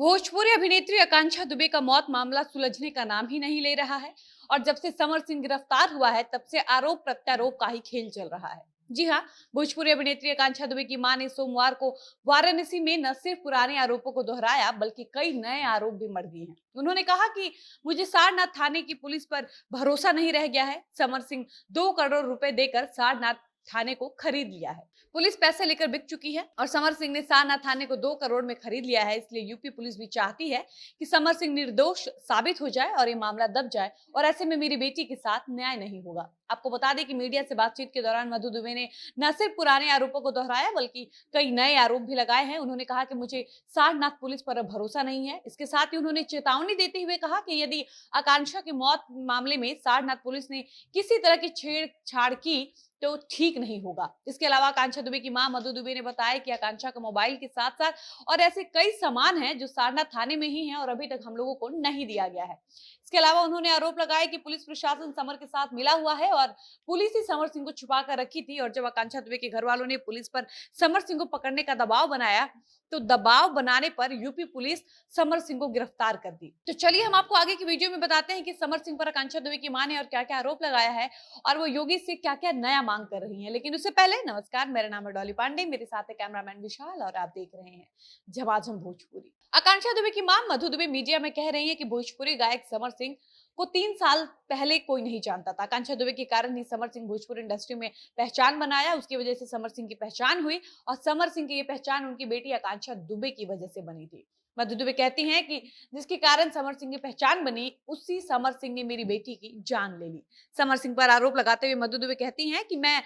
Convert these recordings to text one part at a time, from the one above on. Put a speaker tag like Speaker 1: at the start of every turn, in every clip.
Speaker 1: भोजपुरी अभिनेत्री आकांक्षा दुबे का मौत मामला सुलझने का नाम ही नहीं ले रहा है और जब से समर सिंह गिरफ्तार हुआ है तब से आरोप प्रत्यारोप का ही खेल चल रहा है। जी हाँ, भोजपुरी अभिनेत्री आकांक्षा दुबे की मां ने सोमवार को वाराणसी में न सिर्फ पुराने आरोपों को दोहराया बल्कि कई नए आरोप भी मढ़ दिए हैं। उन्होंने कहा कि मुझे सारनाथ थाने की पुलिस पर भरोसा नहीं रह गया है। समर सिंह 2 करोड़ रुपए देकर सारनाथ थाने को खरीद लिया है। पुलिस पैसे लेकर बिक चुकी है और समर सिंह ने सारनाथ थाने को 2 करोड़ में खरीद लिया है। इसलिए यूपी पुलिस भी चाहती है कि समर सिंह निर्दोष साबित हो जाए और ये मामला दब जाए और ऐसे में मेरी बेटी के साथ न्याय नहीं होगा। आपको बता दें कि मीडिया से बातचीत के दौरान मधु दुबे ने न सिर्फ पुराने आरोपों को दोहराया बल्कि कई नए आरोप भी लगाए हैं। उन्होंने कहा कि मुझे सारनाथ पुलिस पर अब भरोसा नहीं है। इसके साथ ही उन्होंने चेतावनी देते हुए कहा कि यदि आकांक्षा की मौत मामले में सारनाथ पुलिस ने किसी तरह की छेड़छाड़ की तो ठीक नहीं होगा। इसके अलावा आकांक्षा दुबे की मां मधु दुबे ने बताया कि आकांक्षा का मोबाइल के साथ साथ और ऐसे कई सामान हैं जो सारनाथ थाने में ही हैं और अभी तक हम लोगों को नहीं दिया गया है। इसके अलावा उन्होंने आरोप लगाया कि पुलिस प्रशासन समर के साथ मिला हुआ है और पुलिस ही समर सिंह को छुपा कर रखी थी और जब आकांक्षा दुबे के घर वालों ने पुलिस पर समर सिंह को पकड़ने का दबाव बनाया तो दबाव बनाने पर यूपी पुलिस समर सिंह को गिरफ्तार कर दी। तो चलिए हम आपको आगे की वीडियो में बताते हैं कि समर सिंह पर आकांक्षा दुबे की मां ने और क्या क्या आरोप लगाया है और वो योगी से क्या क्या नया मांग कर रही हैं। लेकिन उससे पहले नमस्कार, मेरा नाम है डॉली पांडे, मेरे साथ है कैमरामैन विशाल और आप देख रहे हैं झमाझम भोजपुरी। आकांक्षा दुबे की मां मधु दुबे मीडिया में कह रही है कि भोजपुरी गायक समर सिंह को 3 साल पहले कोई नहीं जानता था। आकांक्षा दुबे के कारण ही समर सिंह भोजपुरी इंडस्ट्री में पहचान बनाया, उसकी वजह से समर सिंह की पहचान हुई और समर सिंह की ये पहचान उनकी बेटी आकांक्षा दुबे की वजह से बनी थी। मधु दुबे कहती हैं कि जिसके कारण समर सिंह की पहचान बनी, उसी समर सिंह ने मेरी बेटी की जान ले ली। समर सिंह पर आरोप लगाते हुए मधु दुबे कहती हैं कि मैं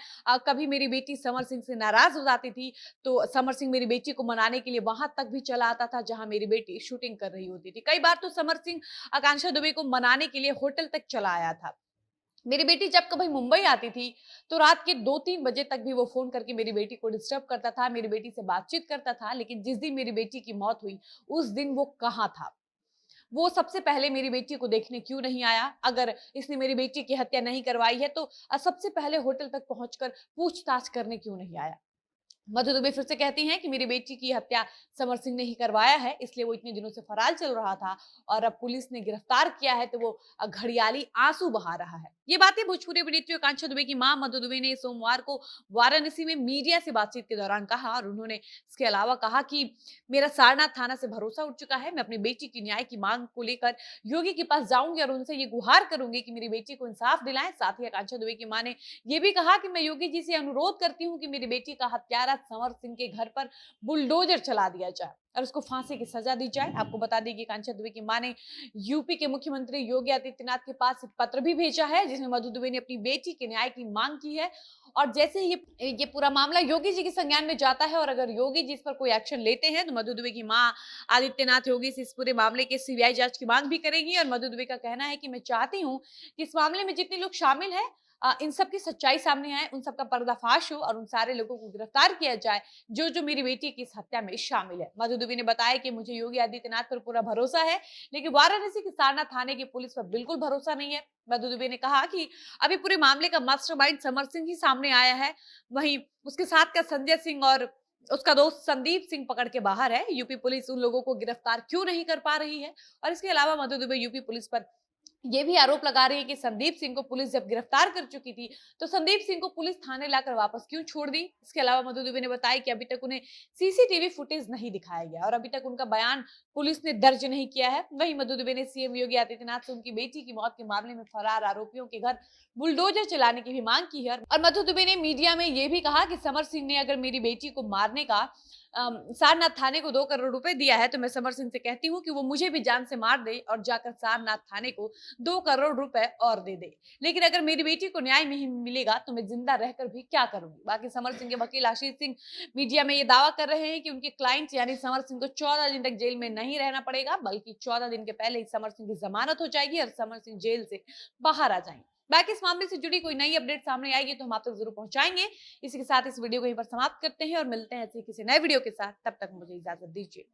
Speaker 1: कभी मेरी बेटी समर सिंह से नाराज हो जाती थी तो समर सिंह मेरी बेटी को मनाने के लिए वहां तक भी चला आता था जहां मेरी बेटी शूटिंग कर रही होती थी। कई बार तो समर सिंह आकांक्षा दुबे को मनाने के लिए होटल तक चला आया था। मेरी बेटी जब कभी मुंबई आती थी तो रात के 2-3 बजे तक भी वो फोन करके मेरी बेटी को डिस्टर्ब करता था, मेरी बेटी से बातचीत करता था। लेकिन जिस दिन मेरी बेटी की मौत हुई उस दिन वो कहाँ था? वो सबसे पहले मेरी बेटी को देखने क्यों नहीं आया? अगर इसने मेरी बेटी की हत्या नहीं करवाई है तो सबसे पहले होटल तक पहुंचकर पूछताछ करने क्यों नहीं आया? मधु दुबे फिर से कहती हैं कि मेरी बेटी की हत्या समर सिंह ने ही करवाया है, इसलिए वो इतने दिनों से फरार चल रहा था और अब पुलिस ने गिरफ्तार किया है तो वो घड़ियाली आंसू बहा रहा है। ये बातें भोजपुरी अभिनेत्री आकांक्षा दुबे की मां मधु दुबे ने सोमवार को वाराणसी में मीडिया से बातचीत के दौरान कहा और उन्होंने इसके अलावा कहा कि मेरा सारनाथ थाना से भरोसा उठ चुका है। मैं अपनी बेटी की न्याय की मांग को लेकर योगी के पास जाऊंगी और उनसे ये गुहार करूंगी कि मेरी बेटी को इंसाफ दिलाएं। साथ ही आकांक्षा दुबे की मां ने ये भी कहा कि मैं योगी जी से अनुरोध करती हूँ कि मेरी बेटी का हत्यारा समर सिंह के घर पर बुलडोजर चला दिया जाए और उसको फांसी की सजा दी जाए। आपको बता दें कि आकांक्षा दुबे की मां ने यूपी के मुख्यमंत्री योगी आदित्यनाथ के पास एक पत्र भी भेजा है जिसमें मधु दुबे ने अपनी बेटी के न्याय की मांग की है और जैसे ही ये पूरा मामला योगी जी के संज्ञान में जाता है और अगर योगी जी इस पर कोई एक्शन लेते हैं तो मधु दुबे की मां आदित्यनाथ योगी से इस पूरे मामले के सीबीआई जांच की मांग भी करेगी। और मधु दुबे का कहना है कि मैं चाहती हूँ कि इस मामले में जितने लोग शामिल हैं इन सब की सच्चाई सामने आए, उन सबका पर्दाफाश हो और उन सारे लोगों को गिरफ्तार किया जाए जो मेरी बेटी की इस हत्या में शामिल है। मधु दुबे ने बताया कि मुझे योगी आदित्यनाथ पर पूरा भरोसा है लेकिन वाराणसी की सारनाथ थाने की पुलिस पर बिल्कुल भरोसा नहीं है। मधु दुबे ने कहा कि अभी पूरे मामले का मास्टरमाइंड समर सिंह ही सामने आया है, वहीं उसके साथ का संजय सिंह और उसका दोस्त संदीप सिंह पकड़ के बाहर है। यूपी पुलिस उन लोगों को गिरफ्तार क्यों नहीं कर पा रही है? और इसके अलावा मधु दुबे यूपी पुलिस पर ये भी आरोप लगा रही है कि संदीप सिंह को पुलिस जब गिरफ्तार कर चुकी थी तो संदीप सिंह को पुलिस थाने लाकर वापस क्यों छोड़ दी। इसके अलावा मधु दुबे ने बताया कि अभी तक उन्हें सीसीटीवी फुटेज नहीं दिखाया गया और अभी तक उनका बयान पुलिस ने दर्ज नहीं किया है। वहीं मधु दुबे ने सीएम योगी आदित्यनाथ से उनकी बेटी की मौत के मामले में फरार आरोपियों के घर बुलडोजर चलाने की भी मांग की है। और मधु दुबे ने मीडिया में यह भी कहा कि समर सिंह ने अगर मेरी बेटी को मारने का सारनाथ थाने को 2 करोड़ रुपए दिया है तो मैं समर सिंह से कहती हूँ कि वो मुझे भी जान से मार दे और जाकर सारनाथ थाने को 2 करोड़ रुपए और दे दे। लेकिन अगर मेरी बेटी को न्याय नहीं मिलेगा तो मैं जिंदा रहकर भी क्या करूंगी। बाकी समर सिंह के वकील आशीष सिंह मीडिया में ये दावा कर रहे हैं कि उनके क्लाइंट यानी समर सिंह को 14 दिन तक जेल में नहीं रहना पड़ेगा बल्कि 14 दिन के पहले ही समर सिंह की जमानत हो जाएगी और समर सिंह जेल से बाहर आ जाएंगे। बाकी इस मामले से जुड़ी कोई नई अपडेट सामने आएगी तो हम आप तक जरूर पहुंचाएंगे। इसी के साथ इस वीडियो को यहीं पर समाप्त करते हैं और मिलते हैं ऐसे किसी नए वीडियो के साथ। तब तक मुझे इजाजत दीजिए।